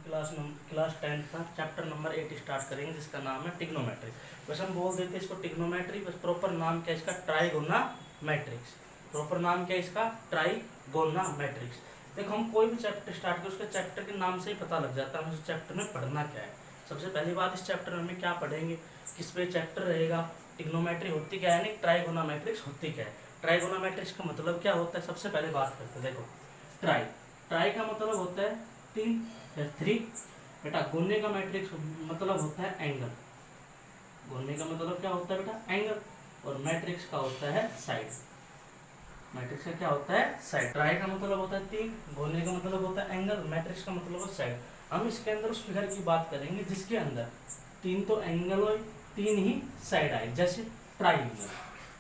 Class 10 का chapter number 8 start करेंगे, जिसका नाम है टिग्नोमेट्री। बस हम बोल देते हैं इसको टिग्नोमेट्री, बस प्रॉपर नाम क्या है इसका, ट्राइगोनोमेट्रिक्स। प्रॉपर नाम क्या है इसका, ट्राइगोनोमेट्रिक्स। देखो हम कोई भी चैप्टर स्टार्ट करें उसके चैप्टर के नाम से ही पता लग जाता है हमें उस चैप्टर में पढ़ना क्या है। सबसे पहली बात, इस चैप्टर में हमें क्या पढ़ेंगे, किस पे चैप्टर रहेगा, टिग्नोमेट्री होती क्या है, नहीं ट्राइगोनोमेट्रिक्स होती क्या है। ट्राइगोनोमेट्रिक्स का मतलब क्या होता है, सबसे पहले बात करते हैं। देखो ट्राई ट्राई का मतलब होता है तीन या थ्री। बेटा गुणने का मैट्रिक्स मतलब होता है एंगल। गुणने का मतलब क्या होता है बेटा, एंगल। और मैट्रिक्स का होता है साइड। मैट्रिक्स का क्या होता है, साइड। ट्राई का मतलब होता है तीन, गुणने का मतलब होता है एंगल, मैट्रिक्स का मतलब है साइड। हम इसके अंदर उस फिगर की बात करेंगे जिसके अंदर तीन तो एंगल हो, तीन ही साइड आए, जैसे ट्राइंगल।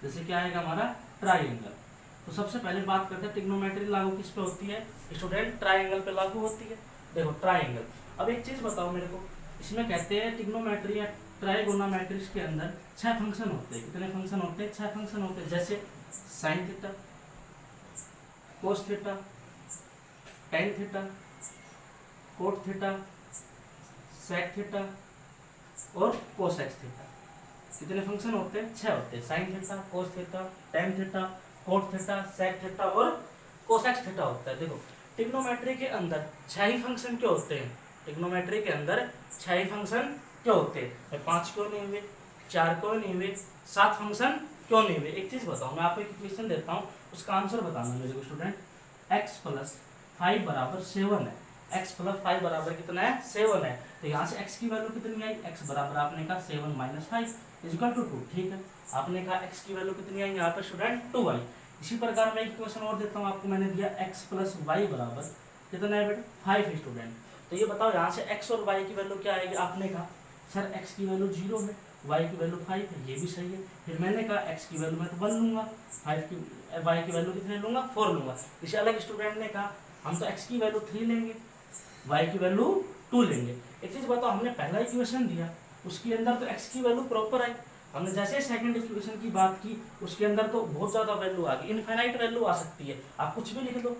जैसे क्या आएगा हमारा, ट्राइंगल। तो सबसे पहले बात करते हैं टिग्नोमेट्री लागू किस पे होती है स्टूडेंट, ट्राइंगल पे लागू होती है। देखो ट्राइंगल, अब एक चीज बताओ मेरे को, इसमें कहते हैं टिग्नोमेट्री या ट्राइगोनोमेट्रिक्स के अंदर 6 फंक्शन होते हैं। कितने फंक्शन होते हैं, 6 फंक्शन होते हैं। जैसे sine theta, cos theta, tan theta, cot theta, sec theta और कोसेक थीटा। कितने फंक्शन होते हैं, 6 होते हैं। Sine theta, cos theta, tan theta, cot theta, sec theta और कोसेक थीटा होता है। देखो टिग्नोमेट्री के अंदर 6 ही फंक्शन क्यों होते हैं, टिग्नोमेट्री के अंदर 6 ही फंक्शन क्यों होते हैं। 5 क्यों नहीं हुए, 4 क्यों नहीं हुए, 7 फंक्शन क्यों नहीं हुए। एक चीज बताओ, मैं आपको एक इक्वेशन देता हूँ, उसका आंसर बताना मेरे को स्टूडेंट। x + 5 = 7 है। x + 5 बराबर कितना है, 7 है। तो यहाँ से x की वैल्यू कितनी आई, x बराबर आपने कहा 7 - 5 = 2। ठीक है, आपने कहा x की वैल्यू कितनी आई यहाँ पे स्टूडेंट, 2 आई। इसी प्रकार मैं एक क्वेश्चन और देता हूँ आपको, मैंने दिया x + y बराबर कितना है बेटा, 5 है स्टूडेंट। तो ये बताओ यहाँ से x और y की वैल्यू क्या आएगी। आपने कहा सर x की वैल्यू 0 है, y की वैल्यू 5 है, ये भी सही है। फिर मैंने कहा x की वैल्यू मैं तो 1 लूंगा, y की वैल्यू कितने लूंगा, 4 लूंगा। इसे अलग स्टूडेंट ने कहा हम तो x की वैल्यू 3 लेंगे, y की वैल्यू 2 लेंगे। एक चीज बताओ, हमने पहला इक्वेशन दिया उसके अंदर तो x की वैल्यू प्रॉपर आई, हमने जैसे सेकंड इक्वेशन की बात की उसके अंदर तो बहुत ज्यादा वैल्यू आ गई, इनफाइनाइट वैल्यू आ सकती है। आप कुछ भी लिख दो,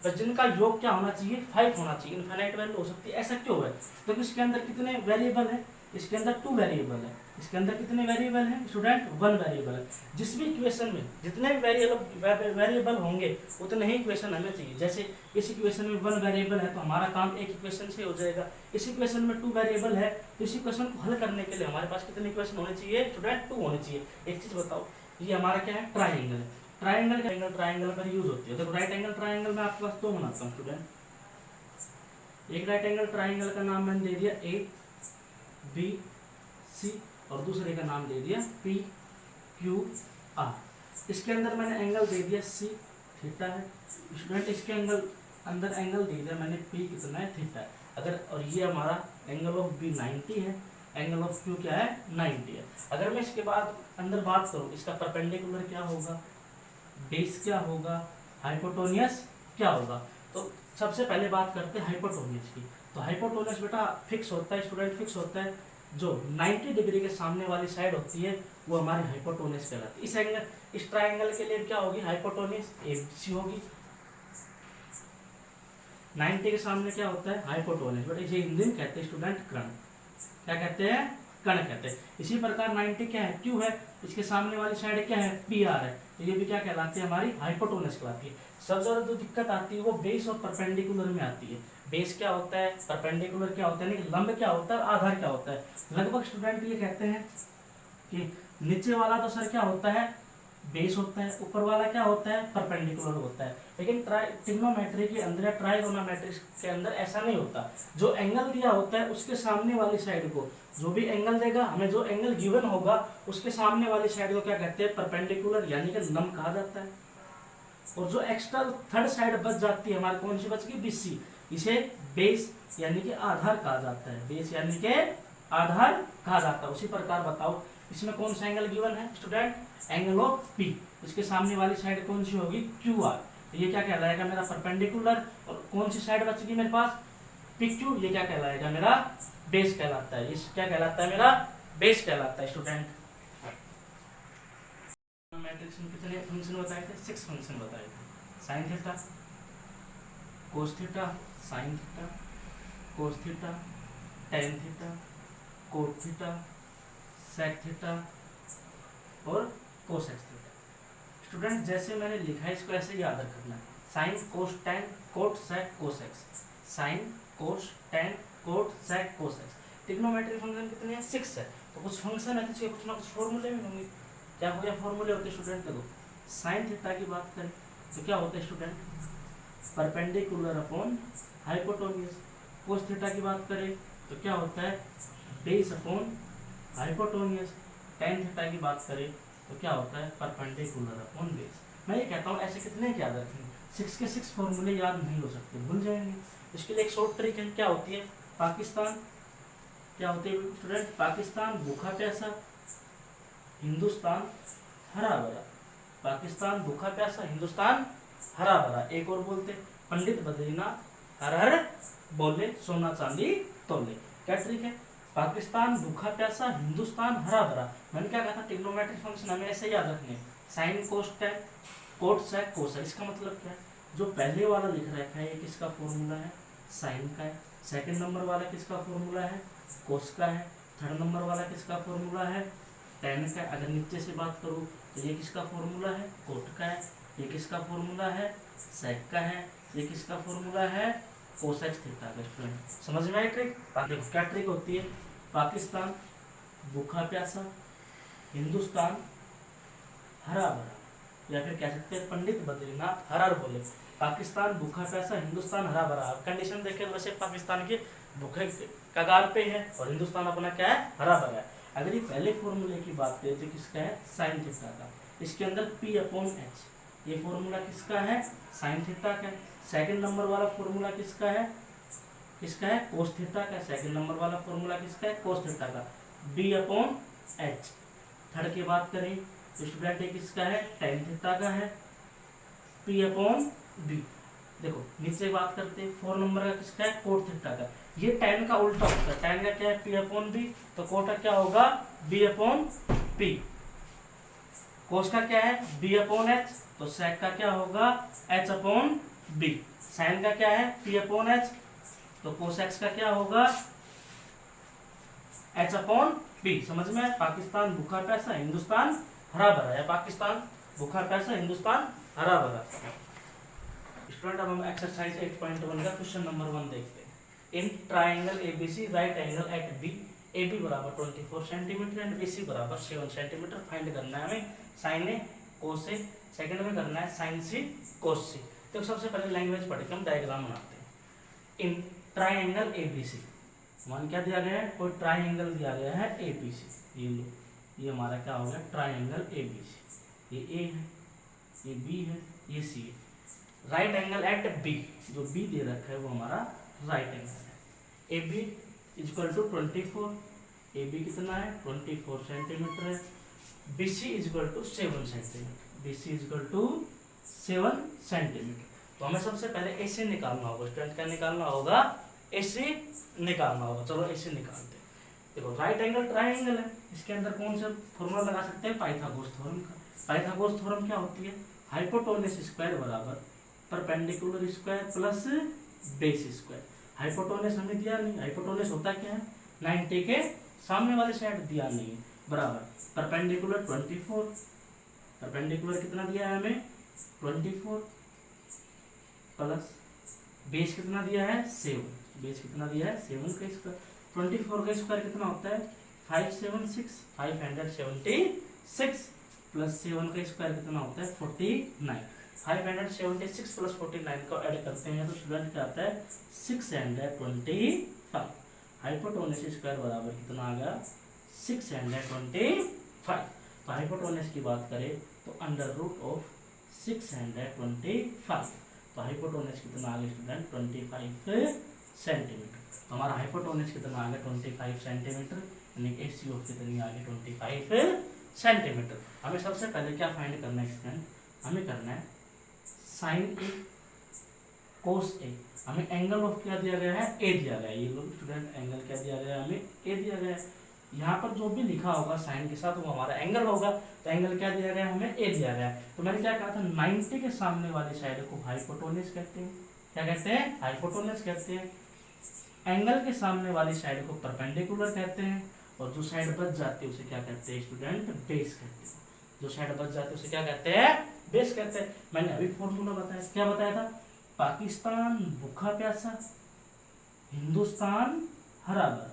बस जिनका योग क्या होना चाहिए, 5 होना चाहिए, इनफाइनाइट वैल्यू हो सकती है। ऐसा क्यों है, तो इसके अंदर कितने वेरिएबल है, इसके अंदर 2 वेरिएबल है। इसके अंदर कितने वेरिएबल हैं स्टूडेंट, 1 वेरिएबल है। जिस भी इक्वेशन में जितने भी वेरिएबल होंगे उतने ही इक्वेशन हमें चाहिए। जैसे इस इक्वेशन में 1 वेरिएबल है तो हमारा काम एक इक्वेशन से हो जाएगा। इस इक्वेशन में 2 वेरिएबल है तो इस इक्वेशन को हल करने के लिए हमारे पास कितने इक्वेशन होने चाहिए स्टूडेंट, 2 होने चाहिए। एक चीज बताओ, ये हमारा क्या है, ट्राइंगल है। ट्राइंगल पर यूज होती है। देखो राइट एंगल ट्राइंगल में आपके पास 2 बनाता हूँ स्टूडेंट। एक राइट एंगल ट्राइंगल का नाम मैंने दे दिया ABC और दूसरे का नाम दे दिया PQR। इसके अंदर मैंने एंगल दे दिया C थीटा है स्टूडेंट। इसके अंदर एंगल दे दिया मैंने P कितना है, थीटा है। अगर और ये हमारा एंगल ऑफ B 90 है, एंगल ऑफ Q क्या है, 90 है। अगर मैं इसके बाद अंदर बात करूँ, इसका परपेंडिकुलर क्या होगा, बेस क्या होगा, हाइपोटेन्यूज क्या होगा। तो सबसे पहले बात करते हैं हाइपोटेन्यूज की। तो हाइपोटेन्यूज बेटा फिक्स होता है स्टूडेंट, फिक्स होता है। जो 90 डिग्री के सामने वाली साइड होती है वो हमारी हाइपोटेन्यूज कहलाती है। इस ट्राइंगल के लिए क्या होगी, हाइपोटेन्यूज ABC होगी। 90 के सामने क्या होता है, हाइपोटेन्यूज। बेटा इसे हिंदी में कहते हैं स्टूडेंट कर्ण। क्या कहते हैं, कर्ण कहते हैं। इसी प्रकार 90 क्या है, Q है, इसके सामने वाली साइड क्या है, PR है। तो ये भी क्या कहलाती है, हमारी हाइपोटेन्यूज कहलाती है। सबसे ज्यादा जो दिक्कत आती है वो बेस और परपेंडिकुलर में आती है। बेस क्या होता है, परपेंडिकुलर क्या होता है, लंब क्या होता है, आधार क्या होता है। लगभग स्टूडेंट ये कहते हैं कि नीचे वाला तो सर क्या होता है, बेस होता है, ऊपर वाला क्या होता है, परपेंडिकुलर होता है। लेकिन ट्रिग्नोमेट्री के अंदर या ट्राइगोनोमेट्री के अंदर ऐसा नहीं होता। जो एंगल दिया होता है उसके सामने वाली साइड को, जो भी एंगल देगा हमें, जो एंगल गिवन होगा उसके सामने वाली साइड को क्या कहते हैं, परपेंडिकुलर यानी कि लंब कहा जाता है। और जो एक्स्ट्रा थर्ड साइड बच जाती है हमारी, कौन सी बच गई, BC, इसे बेस यानी कि आधार कहा जाता है। बेस यानी कि आधार कहा जाता है। उसी प्रकार बताओ इसमें कौन सा एंगल गिवन है स्टूडेंट, एंगल ऑफ P। इसके सामने वाली साइड कौन सी होगी, QR। तो ये क्या कहलाएगा, मेरा परपेंडिकुलर। और कौन सी साइड बचेगी मेरे पास, PQ, ये क्या कहलाएगा, मेरा बेस कहलाता है। इस क्या कहलाता है, मेरा बेस कहलाता है स्टूडेंट। मैट्रिक्स में कितने फंक्शन बताए थे, 6 फंक्शन बताए थे। Sine theta, cos theta, sine theta, cos theta, tan theta, cot theta, sec theta और कोसेक्स थीटा। स्टूडेंट जैसे मैंने लिखा है इसको ऐसे याद रखना है, sine cos tan cot sec cosec, sine cos tan cot sec cosec. Trigonometry function कितने हैं? 6 है। तो कुछ फंक्शन है तो कुछ ना कुछ फॉर्मूले भी होंगे। क्या हो गया फॉर्मूले होते हैं स्टूडेंट? देखो साइन थीटा की बात करें तो क्या होता है student? Perpendicular upon hypotenuse. Cos theta की बात करें तो क्या होता है? Base upon hypotenuse. Tan theta की बात करें तो क्या होता है? Perpendicular upon base. मैं ये कहता हूँ ऐसे कितने याद रखेंगे, 6 के 6 फॉर्मूले याद नहीं हो सकते, भूल जाएंगे। इसके लिए एक शॉर्ट ट्रिक है, क्या होती है? पाकिस्तान, क्या होती है स्टूडेंट? पाकिस्तान भूखा प्यासा, हिंदुस्तान हरा भरा। पाकिस्तान भूखा प्यासा, हिंदुस्तान हरा भरा। एक और बोलते पंडित बद्रीनाथ हर हर बोले, सोना चांदी तोले। क्या ट्रिक है? पाकिस्तान भूखा प्यासा, हिंदुस्तान हरा भरा। मैंने क्या कहा था? ट्रिग्नोमेट्रिक फंक्शन हमें ऐसे याद रखने, sine cos tan cot sec cosec. इसका मतलब क्या है? जो पहले वाला लिख रखा है ये किसका फॉर्मूला है? साइन का है। सेकंड नंबर वाला किसका फॉर्मूला है? कोस का है। थर्ड नंबर वाला किसका फॉर्मूला है? टेन का। अगर नीचे से बात करूँ तो ये किसका फॉर्मूला है? कोट का है। ये किसका फॉर्मूला है? सेक का है। ये किसका फॉर्मूला है? कोसेक थीटा का। स्टूडेंट समझ में आई ट्रिक? देखो क्या ट्रिक होती है? पाकिस्तान भूखा प्यासा, हिंदुस्तान हरा भरा, या फिर कह सकते हैं पंडित बद्रीनाथ हर हर बोले। पाकिस्तान भूखा प्यासा, हिंदुस्तान हरा भरा। कंडीशन देखें तो वैसे पाकिस्तान के भूखे कगार पे है और हिंदुस्तान अपना क्या है? हरा भरा है। अगर ये पहले फॉर्मूले की बात करें तो किसका है? साइन थीटा का। इसके अंदर P अपॉन H, ये फॉर्मूला किसका है? साइन थीटा का। सेकंड नंबर वाला फॉर्मूला किसका है? किसका है? कोस थीटा का। सेकंड नंबर वाला फॉर्मूला किसका है? कोस थीटा का। B upon H। थर्ड की बात करें तो स्टूडेंट ये किसका है? टेन थीटा का है। P upon B। देखो नीचे बात करते हैं, 4 नंबर का किसका है? कोट थीटा का। ये टेन का उल्टा होता है, टेन का क्या है? P upon B। तो कोट का क्या होगा? B upon P। कोस का क्या है? B upon H। तो सेक का क्या होगा? H upon B। साइन का क्या है? P upon H। तो कोसेक्स का क्या होगा? H upon B। समझ में? पाकिस्तान भूखा प्यासा, हिंदुस्तान हरा भरा, या पाकिस्तान भूखा प्यासा, हिंदुस्तान हरा भरा। स्टूडेंट अब हम एक्सरसाइज 8.1 का क्वेश्चन नंबर 1 देखते हैं। In triangle ABC right angle at B, AB बराबर 24 सेंटीमीटर एंड BC बराबर 7 सेंटीमीटर फाइंड करना है हमें साइन ए कोस ए। सेकंड में करना है साइन C कोस C। तो सबसे पहले लैंग्वेज पढ़ के हम डायग्राम बनाते हैं। इन ट्राइंगल ABC, मान क्या दिया गया है? कोई ट्राइंगल दिया गया है ABC। ये लो, ये हमारा क्या हो गया? Triangle ABC। ये A है, ये B है, ये C है। राइट एंगल एट B, जो B दे रखा है वो हमारा राइट एंगल है। AB इक्वल टू 24, AB कितना है? 24 सेंटीमीटर है। BC equal to 7 centimetre, BC equal to 7 centimetre. तो हमें सबसे पहले AC निकालना होगा। स्टूडेंट क्या निकालना होगा? AC निकालना होगा। चलो AC निकालते हैं। देखो राइट एंगल ट्राइंगल है, इसके अंदर कौन सा फॉर्मूला लगा सकते हैं? पाइथागोरस थ्योरम का। पाइथागोरस थ्योरम क्या होती है? हाइपोटेन्यूज स्क्वायर बराबर perpendicular square plus base square. Hypotenuse हमें दिया नहीं, हाइपोटेन्यूज होता क्या है? 90 के सामने वाले साइड दिया नहीं है, बराबर परपेंडिकुलर 24, परपेंडिकुलर कितना दिया है हमें? 24 प्लस बेस कितना दिया है? 7। बेस कितना दिया है? 7 का स्क्वायर। 24 का स्क्वायर कितना होता है? 576, 576 प्लस 7 का स्क्वायर कितना होता है? 49। 576 प्लस 49 को ऐड करते हैं तो स्टूडेंट क्या आता है? 625। हाइपोटेन्यूज स्क्वायर बराबर कितना आ गया? 625। तो हाइपोटेन्यूज की बात करें तो अंडर रूट ऑफ 625। तो हाइपोटेन्यूज कितना आ गया स्टूडेंट? 25 सेंटीमीटर। तो हमारा हाइपोटेन्यूज कितना आ गया? 25 सेंटीमीटर, यानी AC ऑफ कितनी आ गई? 25 सेंटीमीटर। हमें सबसे पहले क्या फाइंड करना है स्टूडेंट? हमें करना है साइन A कोस A। हमें एंगल ऑफ क्या दिया गया है? A दिया गया है। ये लोग स्टूडेंट एंगल क्या दिया गया है? हमें A दिया गया है। यहाँ पर जो भी लिखा होगा साइन के साथ वो हमारा एंगल होगा। तो एंगल क्या दिया गया है? हमें A दिया गया है। तो मैंने क्या कहा था? 90 के सामने वाली साइड को हाइपोटेन्यूज कहते हैं। क्या कहते हैं? हाइपोटेन्यूज कहते हैं। एंगल के सामने वाली साइड को परपेंडिकुलर कहते हैं, और जो साइड बच जाती है उसे क्या कहते हैं स्टूडेंट, बेस कहते हैं। जो साइड बच जाती है उसे क्या कहते हैं, बेस कहते हैं। मैंने अभी फॉर्मूला बताया, क्या बताया था, पाकिस्तान भूखा प्यासा, हिंदुस्तान हरा भरा।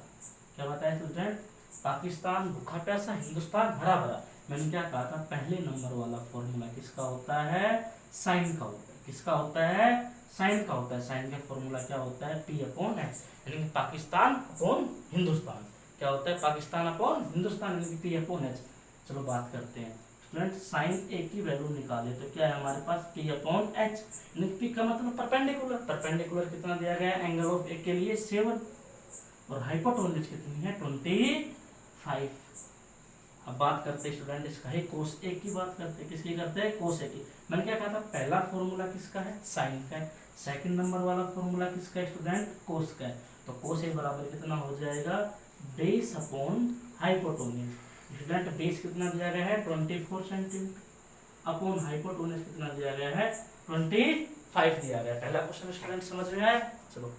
क्या बताया स्टूडेंट, पाकिस्तान भूखा प्यासा, हिंदुस्तान हरा भरा। मैंने क्या कहा था, पहले नंबर वाला फॉर्मूला किसका होता है, साइन का होता है। किसका होता है, साइन का होता है। साइन का फॉर्मूला क्या होता है, P अपॉन H, यानी कि पाकिस्तान अपॉन हिंदुस्तान। क्या होता है, पाकिस्तान अपॉन हिंदुस्तान, यानी कि P अपॉन H। चलो बात करते हैं स्टूडेंट, साइन ए की वैल्यू निकाले तो क्या है हमारे पास, P अपॉन H, यानी P का मतलब परपेंडिकुलर। परपेंडिकुलर कितना दिया गया है, एंगल ऑफ ए के लिए 7, और हाइपोटेन्यूज कितनी है, 25। अब बात करते हैं स्टूडेंट इसका ही कोस ए की बात करते हैं। किसकी करते हैं, कोस ए की। मैंने क्या कहा था, पहला फॉर्मूला किसका है, साइन का है। सेकंड नंबर वाला फॉर्मूला किसका है स्टूडेंट, कोस का है। तो कोस ए बराबर कितना हो जाएगा, base upon hypotenuse. Student base कितना दिया गया है, 24 सेंटीमीटर, अपॉन हाइपोटेन्यूज कितना दिया गया है, 25 दिया गया है। पहला क्वेश्चन स्टूडेंट समझ में आया। चलो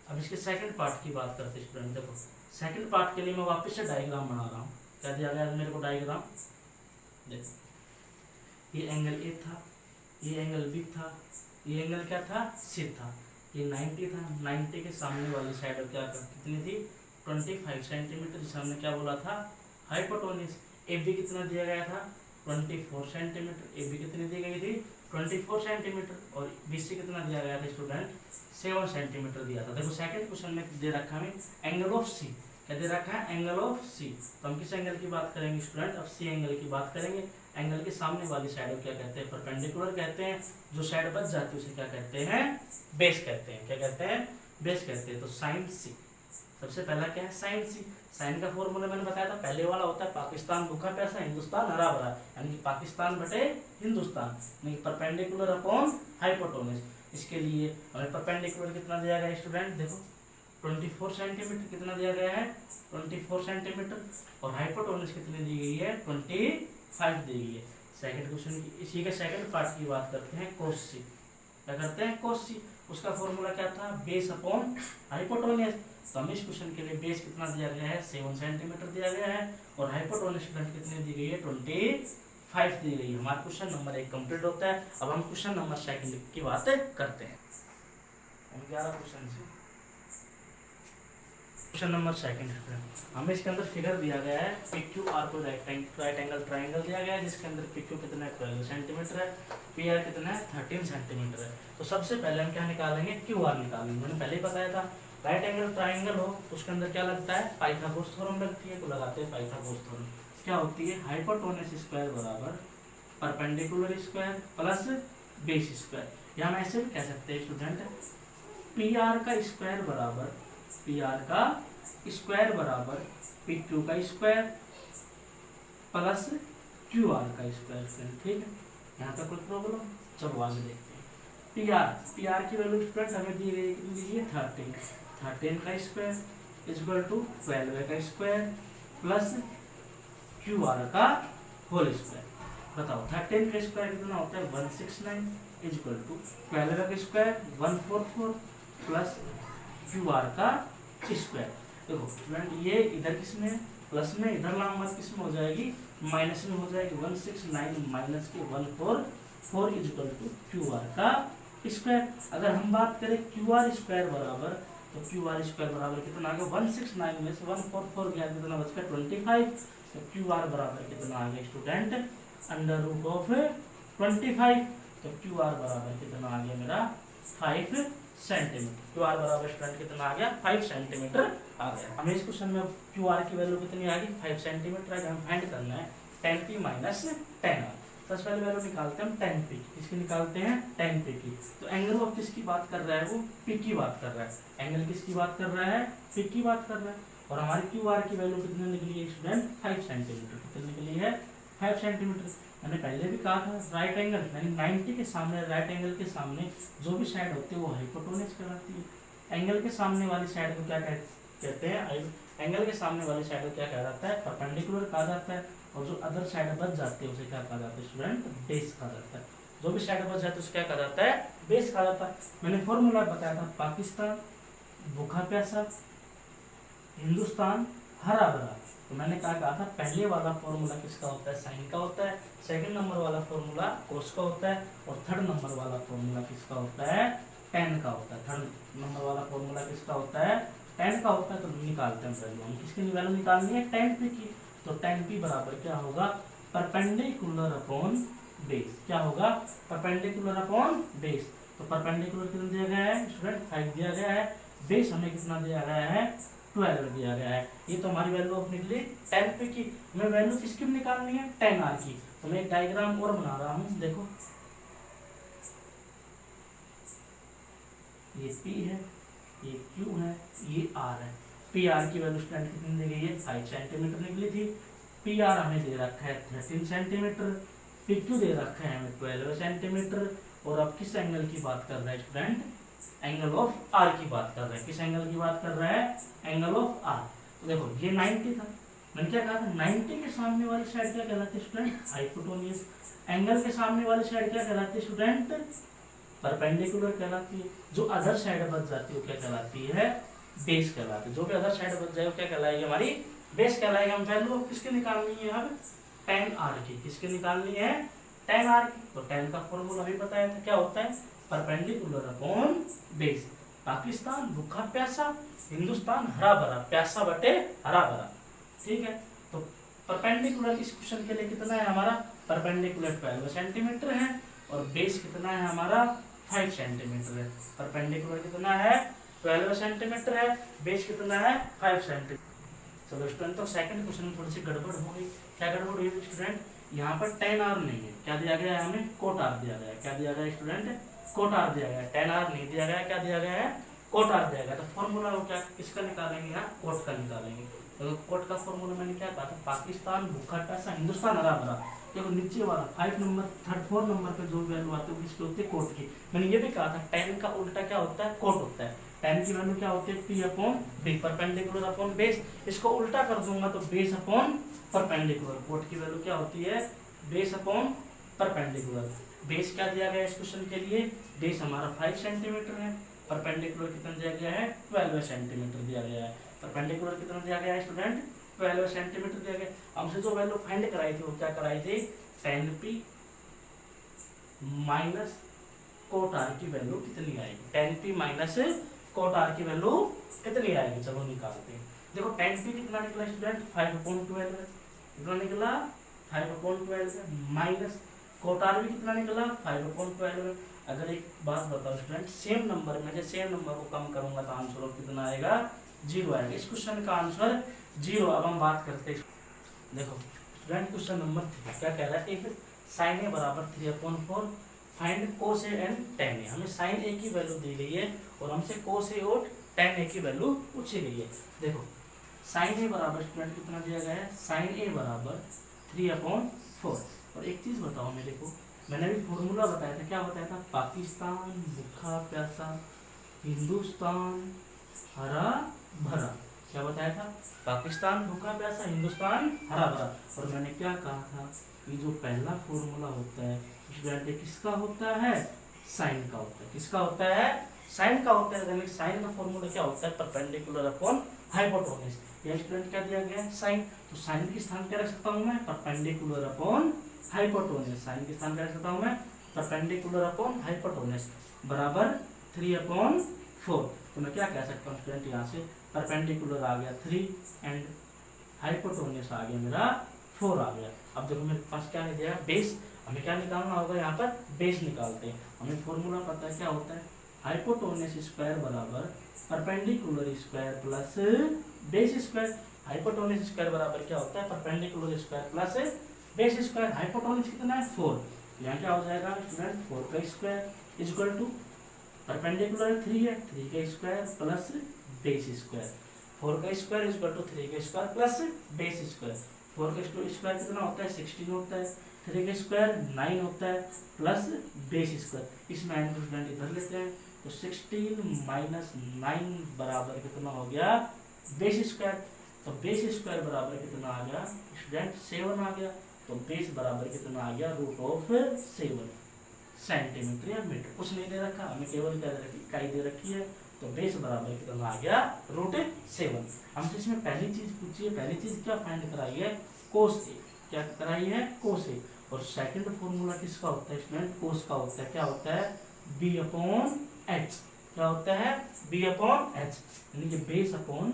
अब इसके सेकंड पार्ट की बात करते हैं स्टूडेंट। देखो सेकंड पार्ट के लिए मैं वापस से डायग्राम बना रहा हूँ। क्या दिया गया है मेरे को डायग्राम, देखो ये एंगल ए था, ये एंगल बी था, ये एंगल क्या था, सी था, ये 90 था। 90 के सामने वाली साइड क्या कितनी थी, 25 सेंटीमीटर, जिसे हमने क्या बोला था, हाइपोटेन्यूज। ए बी कितना दिया गया था, 24 सेंटीमीटर। ए बी कितनी दी गई थी, 24 सेंटीमीटर, और बी सी कितना दिया गया था स्टूडेंट, 7 सेंटीमीटर दिया था। देखो सेकंड क्वेश्चन में दे रखा है एंगल ऑफ सी, क्या दे रखा है, एंगल ऑफ सी। तो हम किस एंगल की बात करेंगे स्टूडेंट, अब सी एंगल की बात करेंगे। एंगल के सामने वाली साइड को क्या कहते हैं, परपेंडिकुलर कहते हैं। जो साइड बच जाती है उसे क्या कहते हैं, बेस कहते हैं। क्या कहते हैं, बेस कहते हैं। तो साइन सी, सबसे पहला क्या है, साइन सी। साइन का फॉर्मूला मैंने बताया था, पहले वाला होता है पाकिस्तान भूखा प्यासा, हिंदुस्तान हरा भरा, यानी कि पाकिस्तान बटे हिंदुस्तान, यानी परपेंडिकुलर अपॉन हाइपोटेन्यूज। इसके लिए हमें परपेंडिकुलर कितना दिया गया स्टूडेंट, देखो 24 सेंटीमीटर कितना दिया गया है, 24 सेंटीमीटर, और हाइपोटेन्यूज कितनी दी गई है, 25 दी गई है। सेकंड क्वेश्चन की, इसी के सेकंड पार्ट की बात करते हैं, कोस सी। क्या करते हैं, कोस सी। उसका फॉर्मूला क्या था, बेस अपॉन हाइपोटेन्यूज। तो हमें इस क्वेश्चन के लिए बेस कितना दिया गया है, 7 सेंटीमीटर दिया गया है, और हाइपोटेन्यूज स्टूडेंट कितनी दी गई है, 25 दी गई है। हमारा क्वेश्चन नंबर 1 कंप्लीट होता है। अब हम क्वेश्चन नंबर सेकंड की बात करते हैं। 11 क्वेश्चन से क्वेश्चन नंबर सेकंड हमें इसके अंदर फिगर दिया गया है, PQ R को राइट एंगल ट्राइंगल दिया गया है, जिसके अंदर PQ कितना है, 12 सेंटीमीटर है, PR कितना है, 13 सेंटीमीटर है। तो सबसे पहले हम क्या निकालेंगे, QR निकालेंगे। मैंने पहले ही बताया था, राइट एंगल ट्राइंगल हो तो उसके अंदर क्या लगता है, पाइथागोरस थ्योरम लगती है। तो लगाते हैं पाइथागोरस थ्योरम। क्या होती है, हाइपोटेन्यूज स्क्वायर बराबर perpendicular square plus base square. या हम ऐसे भी कह सकते हैं स्टूडेंट, PR का स्क्वायर बराबर, PR का स्क्वायर बराबर PQ का स्क्वायर प्लस QR का स्क्वायर। ठीक है, यहाँ तक कोई प्रॉब्लम। चलो आगे देखते हैं। PR की वैल्यू स्टूडेंट हमें दी गई है 13 का स्क्वायर इक्वल टू 12 का स्क्वायर प्लस QR का होल स्क्वायर। बताओ 13 का स्क्वायर कितना होता है, 169 इक्वल टू 12 का स्क्वायर 144 प्लस QR का स्क्वायर। देखो स्टूडेंट ये इधर किसमें है, प्लस में, इधर लामत किसमें हो जाएगी, माइनस में हो जाएगी। 169 माइनस के 144 इक्वल टू QR का स्क्वायर। अगर हम बात करें QR स्क्वायर बराबर, तो QR स्क्वायर बराबर कितना आ गया, 169 में से 144 गया, कितना बच गया 25। तो QR बराबर कितना आ गया स्टूडेंट, अंडर रूट ऑफ 25। तो QR बराबर कितना आ गया मेरा, 5 सेंटीमीटर। QR बराबर स्टूडेंट कितना आ गया, 5 सेंटीमीटर आ गया। हमें इस क्वेश्चन में QR की वैल्यू कितनी आ गई, 5 सेंटीमीटर। आगे हम फाइंड करना है 10P माइनस 10R। सबसे पहले वैल्यू निकालते हैं हम 10P। किसकी निकालते हैं, 10P की। तो एंगल ऑफ किसकी बात कर रहा है, वो P की बात कर रहा है। एंगल किसकी बात कर रहा है, P की बात कर रहा है। और हमारी QR की वैल्यू कितनी निकली है स्टूडेंट, 5 सेंटीमीटर। कितनी निकली है, 5 सेंटीमीटर। मैंने पहले भी कहा था, राइट एंगल यानी 90 के सामने, राइट एंगल के सामने जो भी साइड होती है वो हाइपोटेन्यूज कहलाती है। एंगल के सामने वाली साइड को क्या कहते हैं, एंगल के सामने वाली साइड को क्या कहा जाता है, परपेंडिकुलर कहा जाता है। और जो अदर साइड बच जाती है उसे क्या कहा जाता है स्टूडेंट, बेस कहा जाता है। जो भी साइड बच जाती है उसे क्या कहा जाता है, बेस कहा जाता है। मैंने फॉर्मूला बताया था, पाकिस्तान भूखा प्यासा, हिंदुस्तान हरा भरा। तो मैंने कहा था पहले वाला फॉर्मूला किसका होता है, साइन का होता है, सेकंड नंबर वाला फॉर्मूला कोस का होता है, और थर्ड नंबर वाला फॉर्मूला किसका होता है, टेन का होता है। थर्ड नंबर वाला फॉर्मूला किसका होता है, टेन का होता है। तो निकालते हैं वैल्यू, हम किसकी वैल्यू निकालनी है, टेन पी की। तो टेन पी बराबर क्या होगा, परपेंडिकुलर अपॉन बेस। क्या होगा, परपेंडिकुलर अपॉन बेस। तो परपेंडिकुलर कितना दिया गया है स्टूडेंट, 5 दिया गया है। बेस हमें कितना दिया गया है, 12 दिया गया है। ये तो हमारी वैल्यू ऑफ निकली 10 पे की। हमें वैल्यू किसकी निकालनी है, 10 आर की। तो मैं एक डायग्राम और बना रहा हूँ, देखो ये P है, ये Q है, ये R है। पी आर की वैल्यू स्टूडेंट कितनी दी गई है, 5 सेंटीमीटर निकली थी। पी आर हमें दे रखा है 13 सेंटीमीटर, पी क्यू दे रखा है हमें 12 सेंटीमीटर। और अब किस एंगल की बात कर रहा है स्टूडेंट, एंगल ऑफ आर की बात कर रहा है। किस एंगल की बात कर रहा है, एंगल ऑफ आर। तो देखो ये 90 था, मैंने क्या कहा था, 90 के सामने वाली साइड क्या कहलाती है स्टूडेंट, हाइपोटेन्यूज। एंगल के सामने वाली साइड क्या कहलाती है स्टूडेंट, परपेंडिकुलर कहलाती है। जो अदर साइड बच जाती है वो क्या कहलाती है, बेस कहलाती है। जो भी अदर साइड बच जाए वो क्या कहलाएगी, हमारी बेस कहलाएगी। हम वैल्यू किसकी निकालनी है अब, tan r की। किसकी निकालनी है, tan r की। तो tan का फॉर्मूला भी बताया था, क्या होता है, परपेंडिकुलर अपॉन बेस। पाकिस्तान भूखा प्यासा, हिंदुस्तान हरा भरा, प्यासा बटे हरा भरा। ठीक है, तो परपेंडिकुलर इस क्वेश्चन के लिए कितना है हमारा, परपेंडिकुलर 12 सेंटीमीटर है, और बेस कितना है हमारा 5 सेंटीमीटर है। परपेंडिकुलर कितना है 12 सेंटीमीटर है, बेस कितना है 5 सेंटीमीटर। चलो स्टूडेंट, तो सेकंड क्वेश्चन में थोड़ी सी गड़बड़ हो गई। क्या गड़बड़ हुई स्टूडेंट, यहाँ पर tan r नहीं है, क्या दिया गया है हमें, कोट r दिया गया है। क्या दिया गया है स्टूडेंट, कोट r दिया गया है, tan r नहीं दिया गया है। क्या दिया गया है, कोट r दिया गया। तो फॉर्मूला वो क्या किसका निकालेंगे, यहाँ कोट का निकालेंगे। तो कोट का फॉर्मूला मैंने क्या कहा था, पाकिस्तान भूखा प्यासा, हिंदुस्तान हरा भरा। देखो नीचे वाला 5 नंबर 4 नंबर पे जो वैल्यू आती है किसकी होती है, कोट की। मैंने ये भी कहा था tan का उल्टा क्या होता है, कोट होता है। tan की वैल्यू क्या होती है, p upon b, perpendicular upon base. इसको उल्टा कर दूंगा तो बेस अपॉन परपेंडिकुलर। कोट की वैल्यू क्या होती है, बेस अपॉन परपेंडिकुलर। बेस क्या दिया गया इस क्वेश्चन के लिए, बेस हमारा 5 सेंटीमीटर है, परपेंडिकुलर कितना दिया गया है 12 सेंटीमीटर दिया गया है। परपेंडिकुलर कितना दिया गया है स्टूडेंट, 12 सेंटीमीटर दिया गया। हमसे जो वैल्यू फाइंड कराई थी वो क्या कराई थी, tan p minus cot r की वैल्यू कितनी आएगी, tan p minus cot r की वैल्यू कितनी आएगी। चलो निकालते हैं। देखो tan p कितना निकला स्टूडेंट, 5/12 कितना निकला, 5/12 माइनस कोट r भी कितना निकला, 5/12। अगर एक बात बताओ स्टूडेंट, सेम नंबर में से सेम नंबर को कम करूंगा तो आंसर कितना आएगा, 0 आएगा। इस क्वेश्चन का आंसर 0। अब हम बात करते हैं, देखो स्टूडेंट क्वेश्चन नंबर 3 क्या कह रहा है, एक sin a बराबर 3/4 find cos a and tan a। हमें sin a की वैल्यू दी गई है और हमसे cos a और tan a की वैल्यू पूछी गई है। देखो sin a बराबर स्टूडेंट कितना दिया गया है, sin a बराबर 3/4। और एक चीज बताओ मेरे को, मैंने अभी फॉर्मूला बताया था, क्या बताया था, पाकिस्तान भूखा प्यासा, हिंदुस्तान हरा भरा। क्या बताया था, पाकिस्तान भूखा प्यासा, हिंदुस्तान हरा भरा। और मैंने क्या कहा था कि जो पहला फॉर्मूला होता है स्टूडेंट किसका होता है, साइन का होता है। किसका होता है, साइन का होता है। साइन का फॉर्मूला क्या होता है, परपेंडिकुलर अपॉन हाइपोटेन्यूज। ये स्टूडेंट क्या दिया गया है, साइन। तो साइन के स्थान क्या रख सकता हूँ मैं, परपेंडिकुलर अपॉन हाइपोटेन्यूज। साइन के स्थान क्या रख सकता हूँ मैं, परपेंडिकुलर अपॉन हाइपोटेन्यूज बराबर 3/4। तो मैं क्या कह सकता हूँ स्टूडेंट, यहाँ से परपेंडिकुलर आ गया 3 एंड हाइपोटेन्यूज आ गया मेरा 4 आ गया। अब देखो मेरे पास क्या है दिया, बेस। हमें क्या निकालना होगा, यहाँ पर बेस निकालते हैं। हमें फॉर्मूला पता है क्या होता है, हाइपोटेन्यूज स्क्वायर बराबर perpendicular square plus base square. Hypotenuse square बराबर क्या होता है, perpendicular square plus base square. Hypotenuse कितना है 4, यहाँ क्या हो जाएगा स्टूडेंट 4 का स्क्वायर इक्वल टू परपेंडिकुलर 3 है, 3 का स्क्वायर प्लस बेस स्क्वायर। 4 का स्क्वायर इक्वल टू 3 का स्क्वायर प्लस बेस स्क्वायर। 4 का स्क्वायर कितना होता है 16 होता है, 3 का स्क्वायर 9 होता है प्लस बेस स्क्वायर। इस 9 को स्टूडेंट इधर लेते हैं तो 16 माइनस 9 बराबर कितना हो गया, बेस स्क्वायर। तो बेस स्क्वायर बराबर कितना आ गया स्टूडेंट 7 आ गया। तो बेस बराबर कितना आ गया, √7 सेंटीमीटर या मीटर। कुछ नहीं दे रखा, हमें केवल क्या दे रखी, इकाई दे रखी है। तो बेस बराबर कितना आ गया √7। हमसे इसमें पहली चीज पूछी है, पहली चीज क्या फाइंड कराई है, कोस ए, क्या कराई है, कोस ए। और सेकंड फॉर्मूला किसका होता है स्टूडेंट, कोस का होता है, क्या होता है, b/h, क्या होता है, b/h, यानी कि बेस अपॉन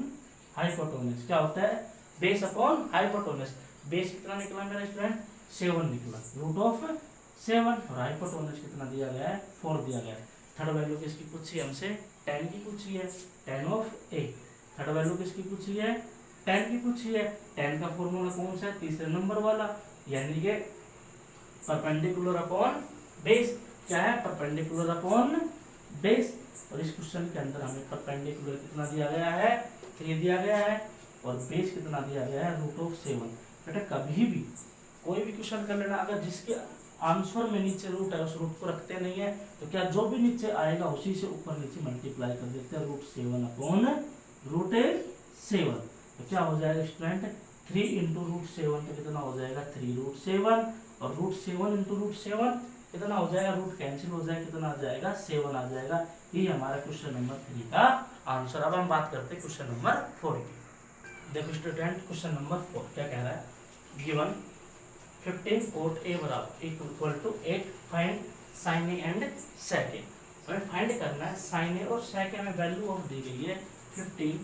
हाइपोटेन्यूज, क्या होता है, बेस अपॉन हाइपोटेन्यूज। बेस कितना निकला मेरा स्टूडेंट, 7 निकला, √7, और हाइपोटेन्यूज कितना दिया गया है, 4 दिया गया है। थर्ड वैल्यू किसकी पूछी है हमसे, tan की पूछी है, tan(a). थर्ड वैल्यू किसकी पूछी है, tan की पूछी है। tan का फॉर्मूला कौन सा है, तीसरे नंबर वाला, यानी कि परपेंडिकुलर अपॉन बेस। क्या है, परपेंडिकुलर अपॉन बेस। और इस क्वेश्चन के अंदर हमें परपेंडिकुलर कितना दिया गया है, 3 दिया गया है, और बेस कितना दिया गया है, √7। बेटा कभी भी कोई भी क्वेश्चन कर लेना, अगर जिसके आंसर में नीचे रूट है उस रूट को रखते नहीं है, तो क्या जो भी नीचे आएगा उसी से ऊपर नीचे मल्टीप्लाई कर देते हैं, √7/√7। तो क्या हो जाएगा स्टूडेंट, 3 × √7 तो कितना हो जाएगा, 3√7, और √7 × √7 कितना हो जाएगा, रूट कैंसिल हो जाएगा, कितना आ जाएगा, 7 आ जाएगा। ये हमारा क्वेश्चन नंबर 3 का आंसर। अब हम बात करते हैं क्वेश्चन नंबर 4 की। देखो स्टूडेंट क्वेश्चन नंबर 4 क्या कह रहा है, गिवन 15 cot A बराबर equal to 8, find sin A and sec A। हमें फाइंड करना है sin A और sec A में वैल्यू ऑफ दी गई है 15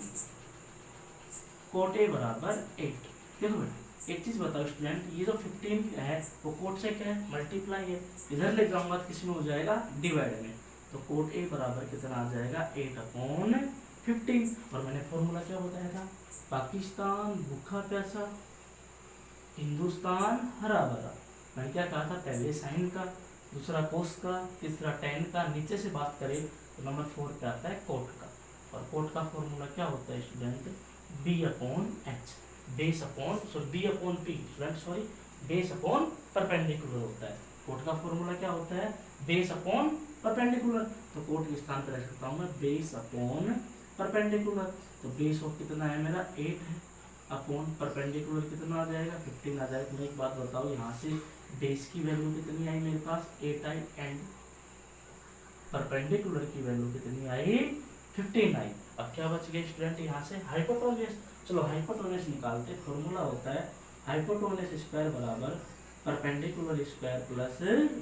cot A बराबर 8। देखो बेटा एक चीज बताओ स्टूडेंट, ये जो 15 है वो कोट से क्या है, मल्टीप्लाई है, इधर ले जाऊंगा किस में हो जाएगा, डिवाइड में। तो कोट A बराबर कितना आ जाएगा, 8/15। और मैंने फॉर्मूला क्या बताया था, पाकिस्तान भूखा प्यासा, हिंदुस्तान हरा भरा। मैंने क्या कहा था, पहले साइन का, दूसरा कोस का, तीसरा tan का। नीचे से बात करें तो नंबर 4 पे आता है कोट का, और कोट का फॉर्मूला क्या होता है student, b/h, base upon b/p student, sorry base upon perpendicular होता है। कोट का फॉर्मूला क्या होता है, बेस अपॉन परपेंडिकुलर। तो कोट के स्थान पर रख सकता हूँ मैं बेस अपॉन परपेंडिकुलर। तो बेस ऑफ कितना है मेरा, 8 है, अपॉन परपेंडिकुलर कितना आ जाएगा, 15 आ जाएगा। तुम्हें एक बात बताओ, यहाँ से बेस की वैल्यू कितनी आई मेरे पास, 8 आई, एंड परपेंडिकुलर की वैल्यू कितनी आई, 15 आई। अब क्या बच गया स्टूडेंट, यहाँ से हाइपोटेन्यूज। चलो हाइपोटेन्यूज निकालते, फॉर्मूला होता है हाइपोटेन्यूज स्क्वायर बराबर perpendicular square plus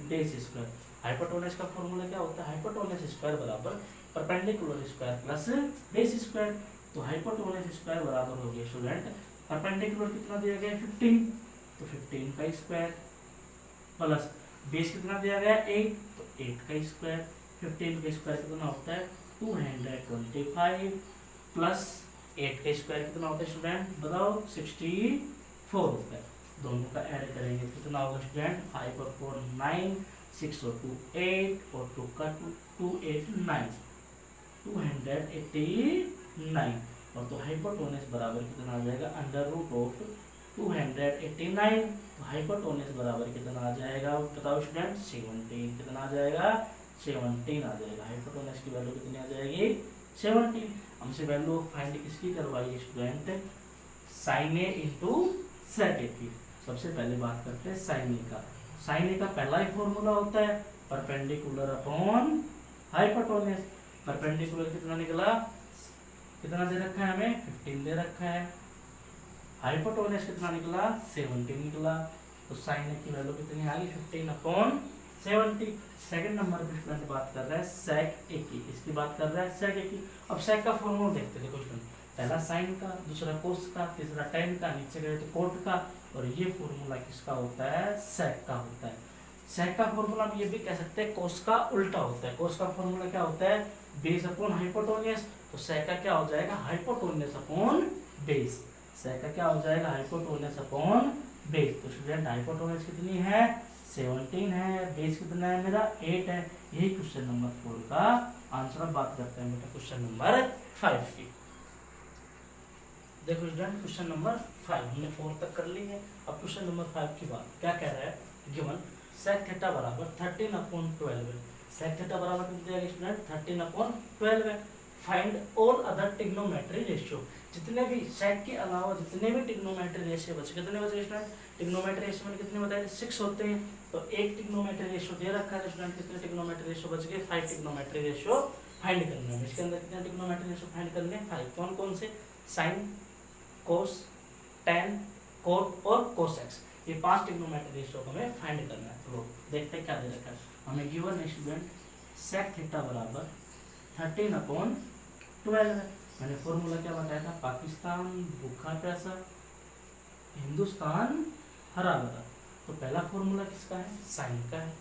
base square. Hypotenuse का फॉर्मूला क्या होता है, हाइपोटेन्यूज स्क्वायर बराबर perpendicular square plus base square. तो हाइपोटेन्यूज स्क्वायर बराबर हो गया स्टूडेंट, परपेंडिकुलर कितना दिया गया, 15, तो 15 का स्क्वायर, प्लस बेस कितना दिया गया, 8, तो 8 का स्क्वायर। 15 का स्क्वायर कितना होता है, 225, प्लस 8 का स्क्वायर कितना होता है स्टूडेंट, बताओ, 64 होता है। दोनों का ऐड करेंगे कितना होगा स्टूडेंट, 5 और 4 9, 6 और 2 8, और 2 का 2 8 9, 289। और तो हाइपोटेन्यूज बराबर कितना आ जाएगा, √289। तो हाइपोटेन्यूज बराबर कितना आ जाएगा, बताओ स्टूडेंट, 17। कितना आ जाएगा, 17 आ जाएगा। हाइपोटेन्यूज की वैल्यू कितनी आ जाएगी, 17। हमसे वैल्यू फाइंड किसकी करवाई student, sin A × sec A की। सबसे पहले बात करते हैं sin A का। sin A का पहला ही फॉर्मूला होता है परपेंडिकुलर अपॉन हाइपोटेन्यूज। परपेंडिकुलर कितना निकला, कितना दे रखा है हमें, 15 दे रखा है। हाइपोटेन्यूज कितना निकला, 17 निकला। तो sin A की वैल्यू कितनी आ गई, 15/70। सेकंड नंबर पे स्टूडेंट बात कर रहा है sec A की, इसकी बात कर रहा है sec A की। अब sec का फॉर्मूला देखते हैं, देखो स्टूडेंट, पहला साइन का, दूसरा कोस का, तीसरा tan का, नीचे गए तो कोट का, और ये फॉर्मूला किसका होता है, sec का होता है। sec का फॉर्मूला हम ये भी कह सकते हैं कोस का उल्टा होता है। कोस का फॉर्मूला क्या होता है, बेस अपॉन हाइपोटेन्यूज। तो sec का क्या हो जाएगा, हाइपोटेन्यूज अपॉन बेस। sec का क्या हो जाएगा, हाइपोटेन्यूज अपॉन बेस। तो स्टूडेंट हाइपोटेन्यूज कितनी है, 17 है, बेस कितना है मेरा, 8 है। यही क्वेश्चन नंबर 4 का आंसर। अब बात करते हैं बेटा क्वेश्चन नंबर 5 की। देखो स्टूडेंट क्वेश्चन नंबर 5 हमने 4 तक कर ली है। अब क्वेश्चन नंबर 5 की बात क्या कह रहा है, गिवन sec थीटा बराबर 13/12 है। sec थीटा बराबर कितना दिया गया स्टूडेंट, 13/12 है। Find all other trigonometry ratio. जितने भी sec के अलावा जितने भी ट्रिग्नोमेट्री रेशियो बचे, कितने बचे स्टूडेंट, ट्रिग्नोमेट्री रेशियो में कितने बताए, 6 होते हैं। तो एक ट्रिग्नोमेट्री रेशियो दे रखा है स्टूडेंट, कितने ट्रिग्नोमेट्री रेशियो बच गए, 5 ट्रिग्नोमेट्री रेशियो फाइंड करना है। इसके अंदर कितना ट्रिग्नोमेट्रिक रेशियो फाइंड करने हैं? 5। कौन कौन से? साइन, कोस, टेन, कोट और कोसेक्स, ये 5 ट्रिग्नोमेट्रिक रेशियो को हमें फाइंड करना है। तो देखते हैं क्या दे रखा है हमें। गिवन है स्टूडेंट सेक थीटा बराबर 13/12 है। मैंने फॉर्मूला क्या बताया था? पाकिस्तान भूखा प्यासा, हिंदुस्तान हरा भरा। तो पहला फॉर्मूला किसका है? साइन का है।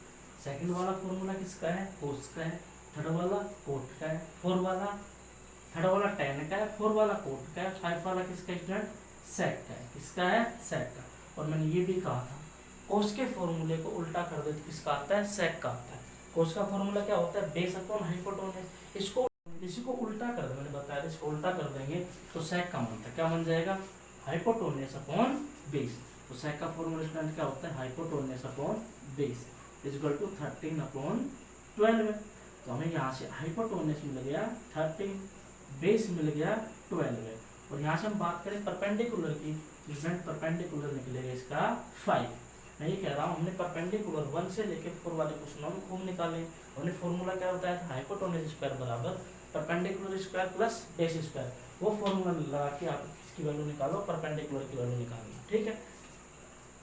सेकंड वाला फॉर्मूला किसका है? कोस का है। थर्ड वाला कोट का है। थर्ड वाला टेन का है। 4 वाला कोट का है। 5 वाला किसका स्टूडेंट? सेक का है। किसका है? सेक का। और मैंने ये भी कहा था कोस के फॉर्मूले को उल्टा कर दे तो किसका आता है? सेक का आता है। कोस का फॉर्मूला क्या होता है? Base upon hypotenuse. इसको इसी को उल्टा कर दे, मैंने बताया इसको उल्टा कर देंगे तो सेक का बनता है, क्या बन जाएगा? Hypotenuse upon base. तो सेक का फॉर्मूला स्टूडेंट क्या होता है? Hypotenuse upon base equal to 13/12। तो हमें यहाँ से हाइपोटेन्यूज मिल गया 13, बेस मिल गया 12। और यहाँ से हम बात करें परपेंडिकुलर की, स्टूडेंट परपेंडिकुलर निकलेगा इसका 5। मैं ये कह रहा हूँ हमने परपेंडिकुलर 1 से लेकर 4 वाले क्वेश्चनों में खूब निकाले। हमने फॉर्मूला क्या बताया था? हाइपोटेन्यूज स्क्वायर बराबर perpendicular square plus base square. वो फॉर्मूला लगा के आप इसकी वैल्यू निकालो, परपेंडिकुलर की वैल्यू निकालना। ठीक है,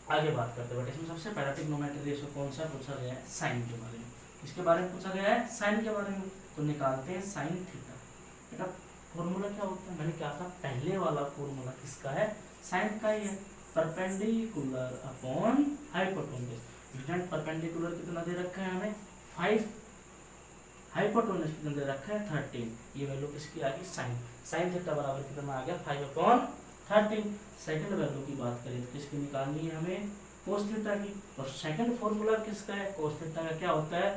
आगे बात करते हैं। इसमें सबसे पहला ट्रिग्नोमेट्रिक रेशियो कौन सा पूछा गया है? साइन के बारे में। किसके बारे में पूछा गया है? साइन के बारे में। तो निकालते हैं साइन थीटा। बेटा फॉर्मूला क्या होता है? मैंने क्या था? पहले वाला फॉर्मूला किसका है? साइन का ही है। Perpendicular upon hypotenuse. Student perpendicular कितना दे रखा है हमें? 5। हाइपोटेन्यूज कितना दे रखा है? 13। ये वैल्यू किसकी आ गई? साइन। साइन थीटा बराबर कितना आ गया? 5/13। सेकंड वैल्यू की बात करें तो किसकी निकालनी है हमें? कोस थीटा की। और सेकंड फॉर्मूला किसका है? कोस थीटा का क्या होता है?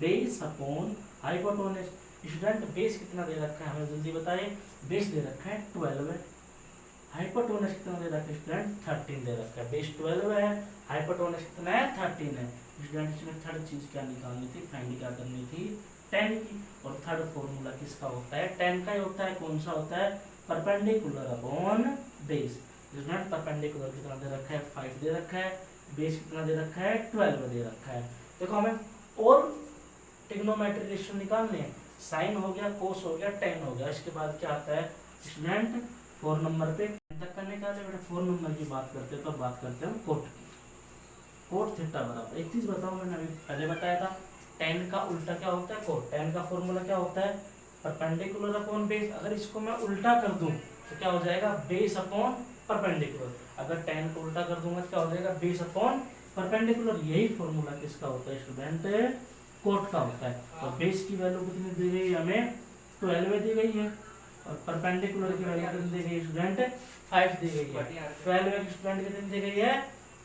Base upon hypotenuse. Student base कितना दे रखा है हमें जल्दी बताइए? बेस दे रखा है 12 है। हाइपोटेन्यूज कितना दे रखा है स्टूडेंट? 13 दे रखा है। बेस 12 है, हाइपोटेन्यूज कितना है? 13 है। स्टूडेंट इसमें थर्ड चीज क्या निकालनी थी? फाइंड क्या करनी थी? टेन की। और थर्ड फॉर्मूला किसका होता है? टेन का ही होता है। कौन सा होता है? Perpendicular upon base. Student perpendicular कितना दे रखा है? 5 दे रखा है। बेस कितना दे रखा है? 12 दे रखा है। देखो हमें और ट्रिग्नोमेट्रिक रेशियो निकालने हैं। साइन हो गया, कोस हो गया, टेन हो गया। इसके बाद क्या आता है स्टूडेंट? 4 नंबर पे तक करने का बेटा 4 नंबर की बात करते हैं तो बात करते हैं कोट की। कोट थीटा बराबर, एक चीज बताऊं, मैंने अभी पहले बताया था टेन का उल्टा क्या होता है? कोट। टेन का फॉर्मूला क्या होता है? Perpendicular upon base. अगर इसको मैं उल्टा कर दूं तो क्या हो जाएगा? Base upon perpendicular. अगर टेन को उल्टा कर दूंगा तो क्या हो जाएगा? Base upon perpendicular. यही फॉर्मूला किसका होता है स्टूडेंट? कोट का होता है। और बेस की वैल्यू कितनी दी गई हमें? 12 दी गई है। और परपेंडिकुलर की वैल्यू कितनी दी गई स्टूडेंट? 5 दी गई है। 12 की स्टूडेंट कितनी दी गई है?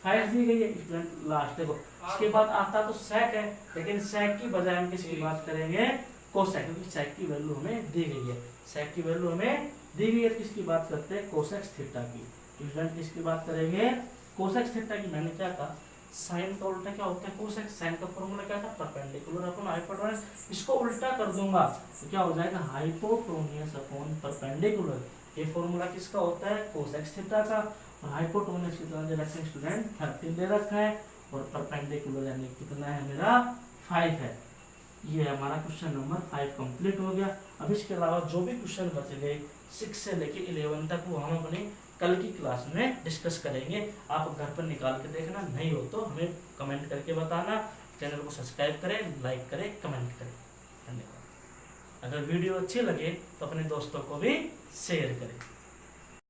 5 दी गई है। स्टूडेंट लास्ट देखो, इसके बाद आता तो सेक है, लेकिन सेक की बजाय हम किसकी बात करेंगे? कोसेक, क्योंकि सेक की वैल्यू हमें दी गई है। सेक की वैल्यू हमें दी गई है, किसकी बात करते हैं? कोसेक्स थीटा की। स्टूडेंट किसकी बात करेंगे? कोसेक्स थीटा की। मैंने क्या कहा? साइन का उल्टा क्या होता है? कोसेक। साइन का फॉर्मूला क्या था? Perpendicular upon hypotenuse. इसको उल्टा कर दूंगा तो क्या हो जाएगा? Hypotenuse upon perpendicular. ये फॉर्मूला किसका होता है? कोसेक्स थीटा का। और हाइपोटेन्यूज कितना दे रखा है स्टूडेंट? 13 दे रखा है। और परपेंडिकुलर यानी कितना है मेरा? 5 है। ये हमारा क्वेश्चन नंबर 5 कंप्लीट हो गया। अब इसके अलावा जो भी क्वेश्चन बच गए 6 से लेके 11 तक वो हम अपनी कल की क्लास में डिस्कस करेंगे। आप घर पर निकाल के देखना, नहीं हो तो हमें कमेंट करके बताना। चैनल को सब्सक्राइब करें, लाइक करें, कमेंट करें। धन्यवाद। अगर वीडियो अच्छी लगे तो अपने दोस्तों को भी शेयर करें।